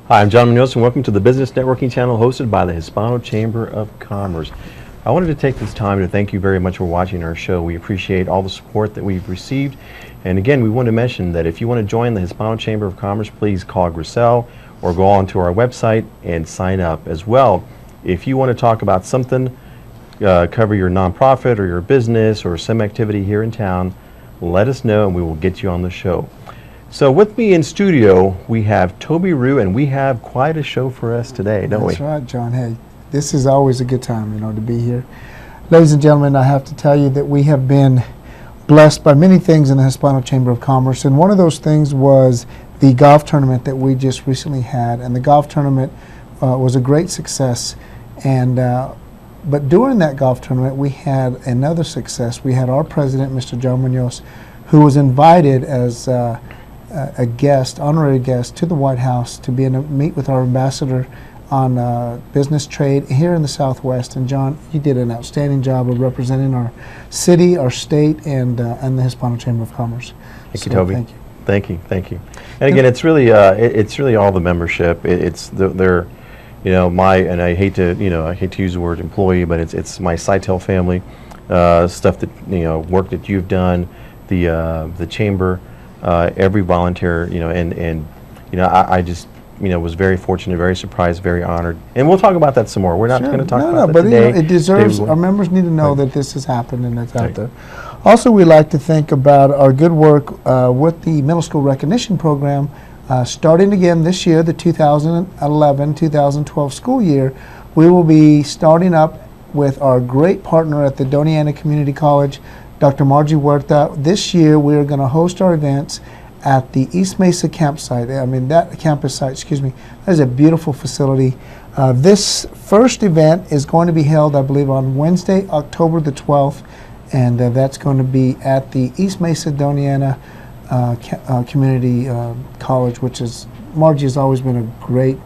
Hi, I'm John Munoz, and welcome to the Business Networking Channel hosted by the Hispano Chamber of Commerce. I wanted to take this time to thank you very much for watching our show. We appreciate all the support that we've received. And again, we want to mention that if you want to join the Hispano Chamber of Commerce, please call Cruces or go on to our website and sign up as well. If you want to talk about something, cover your nonprofit or your business or some activity here in town, let us know and we will get you on the show. So with me in studio, we have Toby Rue, and we have quite a show for us today, don't we? That's right, John. Hey, this is always a good time, to be here. Ladies and gentlemen, I have to tell you that we have been blessed by many things in the Hispano Chamber of Commerce, and one of those things was the golf tournament that we just recently had, and the golf tournament was a great success. And but during that golf tournament, we had another success. We had our president, Mr. John Munoz, who was invited as a guest, honorary guest, to the White House to be meet with our ambassador on business trade here in the Southwest. And John, you did an outstanding job of representing our city, our state, and the Hispano Chamber of Commerce. Thank you, Toby. Thank you. Thank you. And again, it's really all the membership. It's they're, and I hate to use the word employee, but it's my Sitel family stuff that work that you've done, the chamber. Every volunteer, I just, was very fortunate, very surprised, very honored. And we'll talk about that some more. We're not going to talk about that today. It deserves, our members need to know that this has happened and it's out there. Also, we'd like to think about our good work with the middle school recognition program, starting again this year, the 2011-2012 school year. We will be starting up with our great partner at the Doniana Community College, Dr. Margie Huerta. This year we are going to host our events at the East Mesa campus site. That is a beautiful facility. This first event is going to be held, I believe, on Wednesday, October the 12th, and that's going to be at the East Mesa Doniana Community College, which is, Margie has always been a great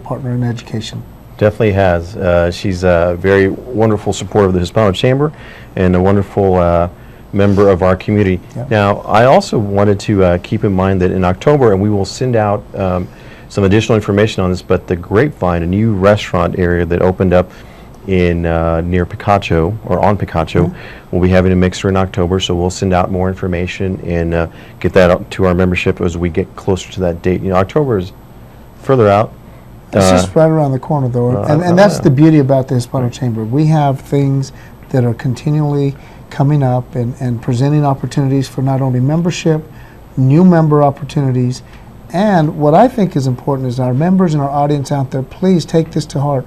partner in education. Definitely has. She's a very wonderful supporter of the Hispano Chamber and a wonderful member of our community. Yep. Now, I also wanted to keep in mind that in October, and we will send out some additional information on this, but the Grapevine, a new restaurant area that opened up in near Picacho, or on Picacho, we'll be having a mixer in October, so we'll send out more information and get that out to our membership as we get closer to that date. October is further out. It's just right around the corner, though, and that's the beauty about the Hispano Chamber. We have things that are continually coming up and presenting opportunities for not only membership, new member opportunities, and what I think is important is our members and our audience out there, please take this to heart.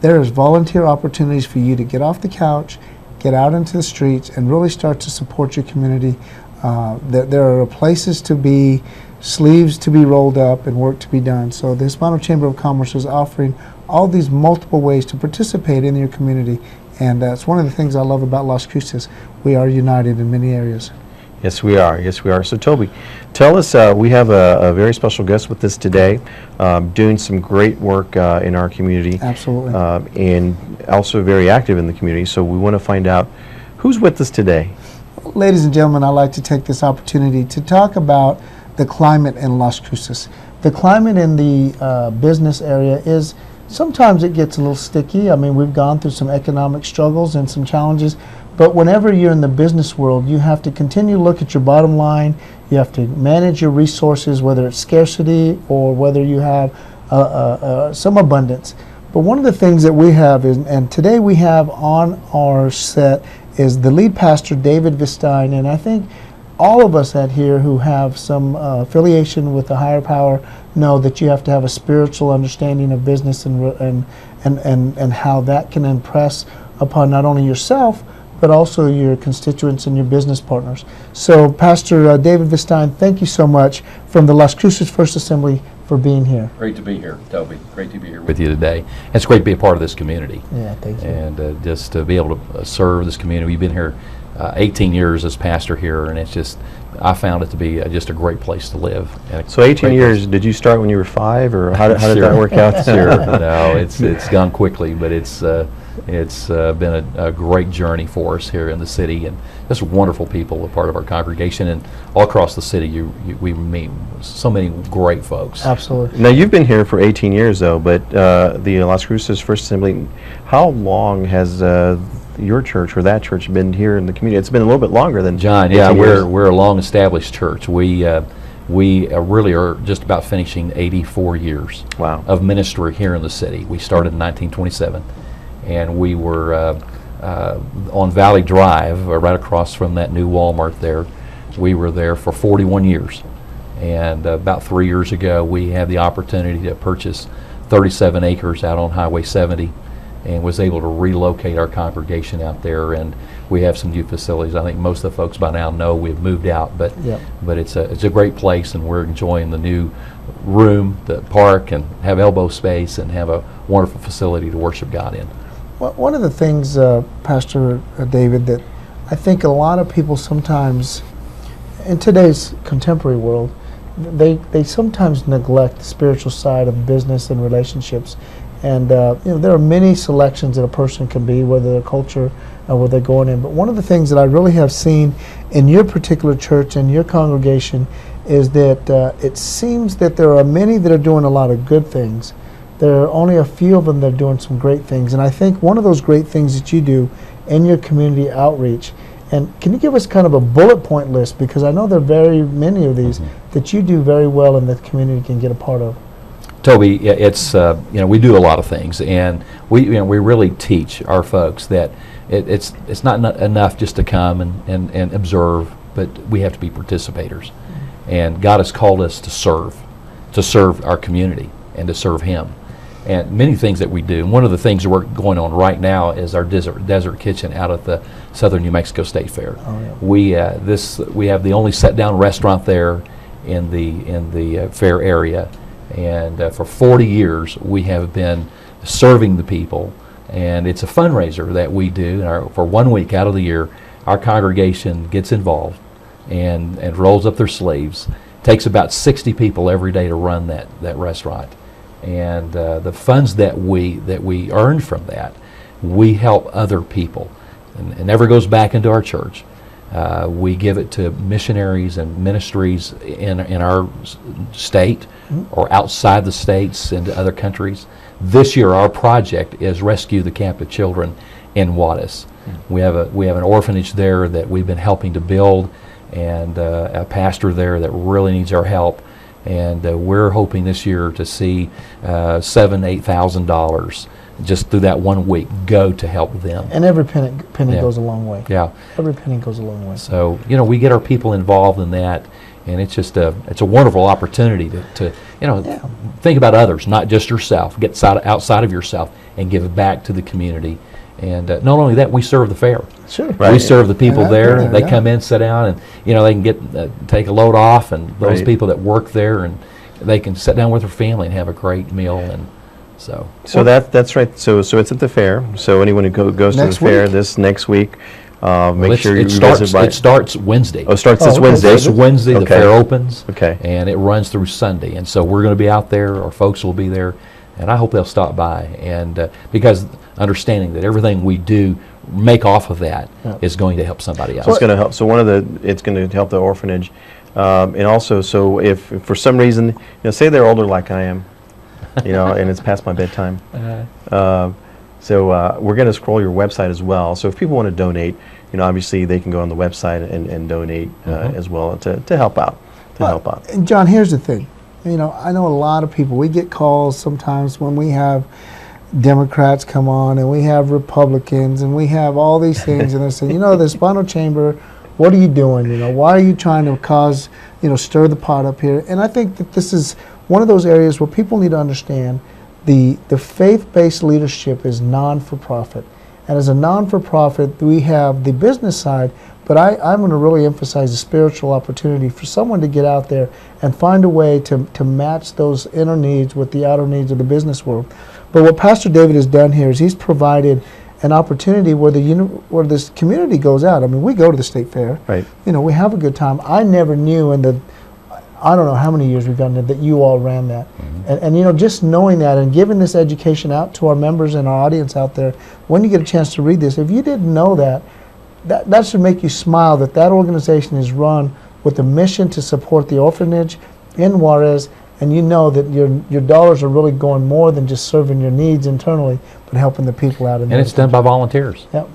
There is volunteer opportunities for you to get off the couch, get out into the streets, and really start to support your community. There are places to be, sleeves to be rolled up, and work to be done. So the Hispano Chamber of Commerce is offering all these multiple ways to participate in your community, and it's one of the things I love about Las Cruces. We are united in many areas. Yes, we are. Yes, we are. So, Toby, tell us, we have a very special guest with us today, doing some great work in our community. Absolutely. And also very active in the community. So we want to find out who's with us today. Ladies and gentlemen, I'd like to take this opportunity to talk about the climate in Las Cruces. The climate in the business area is, sometimes it gets a little sticky. I mean, we've gone through some economic struggles and some challenges, but whenever you're in the business world, you have to continue to look at your bottom line. You have to manage your resources, whether it's scarcity or whether you have some abundance. But one of the things that we have is, and today we have on our set, is the lead pastor, David Vistine, and I think all of us out here who have some affiliation with the higher power know that you have to have a spiritual understanding of business and how that can impress upon not only yourself but also your constituents and your business partners. So, Pastor David Vistine, thank you so much from the Las Cruces First Assembly for being here. Great to be here, Toby. Great to be here with you today. It's great to be a part of this community. Yeah, thank you. And just to be able to serve this community. We've been here 18 years as pastor here, and it's just, I found it to be just a great place to live. So 18 years, did you start when you were 5, or how did that work out? Sure. No, it's gone quickly, but it's It's been a great journey for us here in the city, and just wonderful people, a part of our congregation, and all across the city we meet so many great folks. Absolutely. Now, you've been here for 18 years, though, but the Las Cruces First Assembly, how long has your church or that church been here in the community? It's been a little bit longer than John, 18 yeah, years. we're a long-established church. We really are just about finishing 84 years Wow. of ministry here in the city. We started in 1927, and we were on Valley Drive, right across from that new Walmart there. We were there for 41 years. And about 3 years ago, we had the opportunity to purchase 37 acres out on Highway 70 and was able to relocate our congregation out there. And we have some new facilities. I think most of the folks by now know we've moved out, but Yep. but it's a great place, and we're enjoying the new room, the park, and have elbow space and have a wonderful facility to worship God in. One of the things, Pastor David, that I think a lot of people sometimes, in today's contemporary world, they sometimes neglect the spiritual side of business and relationships. And there are many selections that a person can be, whether they're culture or where they're going in. But one of the things that I really have seen in your particular church and your congregation is that it seems that there are many that are doing a lot of good things. There are only a few of them that are doing some great things. And I think one of those great things that you do in your community outreach, and can you give us kind of a bullet point list, because I know there are very many of these that you do very well and that the community can get a part of. Toby, it's we do a lot of things, and we really teach our folks that it's not enough just to come and observe, but we have to be participators. And God has called us to serve our community and to serve Him. And many things that we do. And one of the things that we're going on right now is our desert kitchen out at the Southern New Mexico State Fair. Oh, yeah. We have the only sit-down restaurant there in the fair area. And for 40 years, we have been serving the people, and it's a fundraiser that we do. For 1 week out of the year, our congregation gets involved and rolls up their sleeves. It takes about 60 people every day to run that restaurant, and the funds that we earn from that, we help other people, and it never goes back into our church. We give it to missionaries and ministries in our state or outside the states into other countries. This year, our project is Rescue the Captive Children in Juarez. We have an orphanage there that we've been helping to build, and a pastor there that really needs our help. And we're hoping this year to see $7,000-8,000 just through that 1 week go to help them. And every penny Yeah. goes a long way. Yeah. Every penny goes a long way. So we get our people involved in that, and it's just it's a wonderful opportunity to think about others, not just yourself. Get outside of yourself and give it back to the community. And not only that, we serve the fair. Sure. Right. We serve the people And I've there. been They there, come in, sit down, and they can get take a load off, and those Right. people that work there, and they can sit down with their family and have a great meal. And so That's right. So it's at the fair. So anyone who goes to the Next week? fair this next week, make Well, sure you starts. visit by. It starts Wednesday. Oh, it starts this okay. Wednesday. This Wednesday, the Okay. fair opens. Okay. And it runs through Sunday. And so we're going to be out there. Our folks will be there. And I hope they'll stop by. And because understanding that everything we do make off of that is going to help somebody else. So it's going to help. So it's going to help the orphanage, and also, so if for some reason, say they're older like I am, and it's past my bedtime. So we're going to scroll your website as well. So if people want to donate, obviously they can go on the website and donate as well to help out. And John, here's the thing. I know a lot of people, we get calls sometimes when we have Democrats come on and we have Republicans and we have all these things, and they're saying, the Hispano Chamber, what are you doing? Why are you trying to cause, stir the pot up here? And I think that this is one of those areas where people need to understand the faith-based leadership is non-for-profit. And as a non-for-profit, we have the business side, but I'm going to really emphasize the spiritual opportunity for someone to get out there and find a way to match those inner needs with the outer needs of the business world. But what Pastor David has done here is he's provided an opportunity where where this community goes out. I mean, we go to the state fair. Right. We have a good time. I never knew I don't know how many years we've done it, that you all ran that. And you know, just knowing that and giving this education out to our members and our audience out there, when you get a chance to read this, if you didn't know that, that should make you smile that that organization is run with a mission to support the orphanage in Juarez, and you know that your dollars are really going more than just serving your needs internally, but helping the people out in And it's done by volunteers. Yep.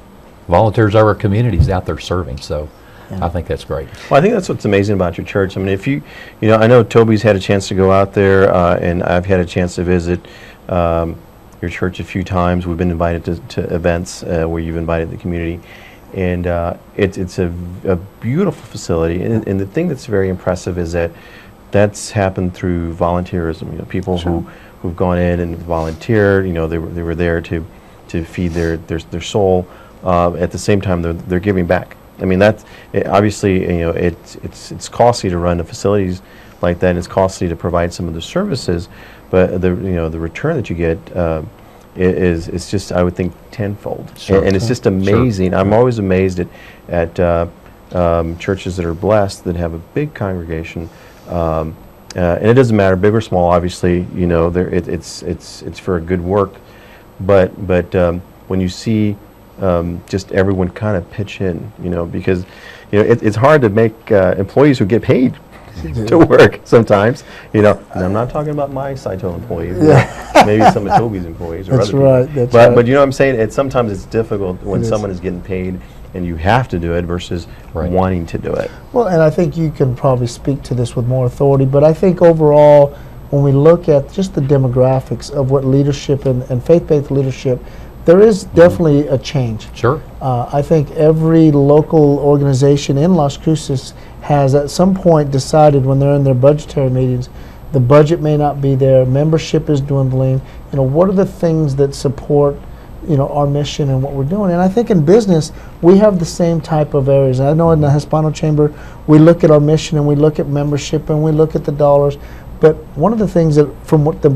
Volunteers are our communities out there serving, so I think that's great. Well, I think that's what's amazing about your church. I mean, if you know, I know Toby's had a chance to go out there, and I've had a chance to visit your church a few times. We've been invited to events where you've invited the community, and it's a beautiful facility. And the thing that's very impressive is that that's happened through volunteerism. You know, people who've gone in and volunteered. You know, they were there to feed their soul. At the same time, they're giving back. I mean, that's obviously, you know, it's costly to run the facilities like that, and it's costly to provide some of the services, but the return that you get is just, I would think, tenfold. Sure. And it's just amazing. I'm always amazed at churches that are blessed, that have a big congregation, and it doesn't matter, big or small. Obviously, you know, it's for a good work, but when you see just everyone kind of pitch in, you know, because, you know, it's hard to make employees who get paid to work sometimes, you know. And I'm not talking about my Saito employees, maybe some of Toby's employees or That's other right, people. that's But right. but you know what I'm saying? Sometimes it's difficult when It is. someone is getting paid and you have to do it versus wanting to do it. Well, and I think you can probably speak to this with more authority, but I think overall, when we look at just the demographics of what leadership and faith-based leadership, there is definitely a change. Sure. I think every local organization in Las Cruces has at some point decided, when they're in their budgetary meetings, the budget may not be there, membership is dwindling. You know, what are the things that support, you know, our mission and what we're doing? And I think in business, we have the same type of areas. I know in the Hispano Chamber, we look at our mission and we look at membership and we look at the dollars. But one of the things that, from what the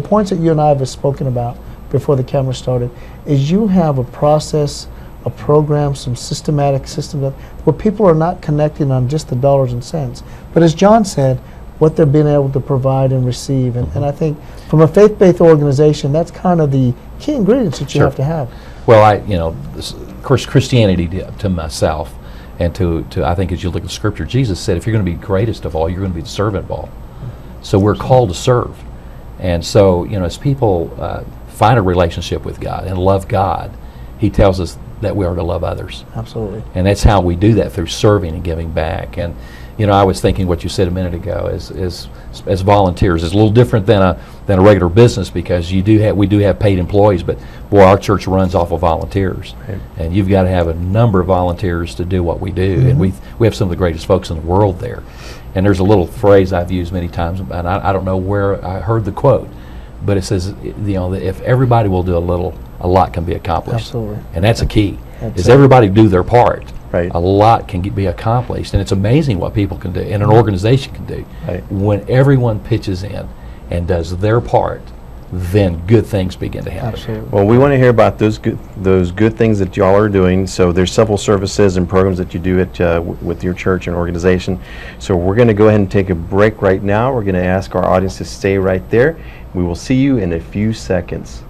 points that you and I have spoken about before the camera started, is you have a process, a program, some systematic system where people are not connecting on just the dollars and cents, but as John said, what they're being able to provide and receive. And I think from a faith-based organization, that's kind of the key ingredients that you have to have. Well, of course, Christianity to myself, and to I think as you look at Scripture, Jesus said, if you're going to be greatest of all, you're going to be the servant of all. So we're called to serve. And so, you know, as people find a relationship with God and love God, He tells us that we are to love others. Absolutely. And that's how we do that, through serving and giving back. And, you know, I was thinking what you said a minute ago, as volunteers, is a little different than a regular business, because we do have paid employees, but boy, our church runs off of volunteers. Right. And you've got to have a number of volunteers to do what we do. And we have some of the greatest folks in the world there. And there's a little phrase I've used many times, and I don't know where I heard the quote, but it says, you know, that if everybody will do a little, a lot can be accomplished. Absolutely. And that's a key. That's Is it. everybody do their part, Right. a lot can be accomplished. And it's amazing what people can do and an organization can do. Right. When everyone pitches in and does their part, then good things begin to happen. Absolutely. Well, we want to hear about those good things that y'all are doing. So there's several services and programs that you do with your church and organization. So we're going to go ahead and take a break right now. We're going to ask our audience to stay right there. We will see you in a few seconds.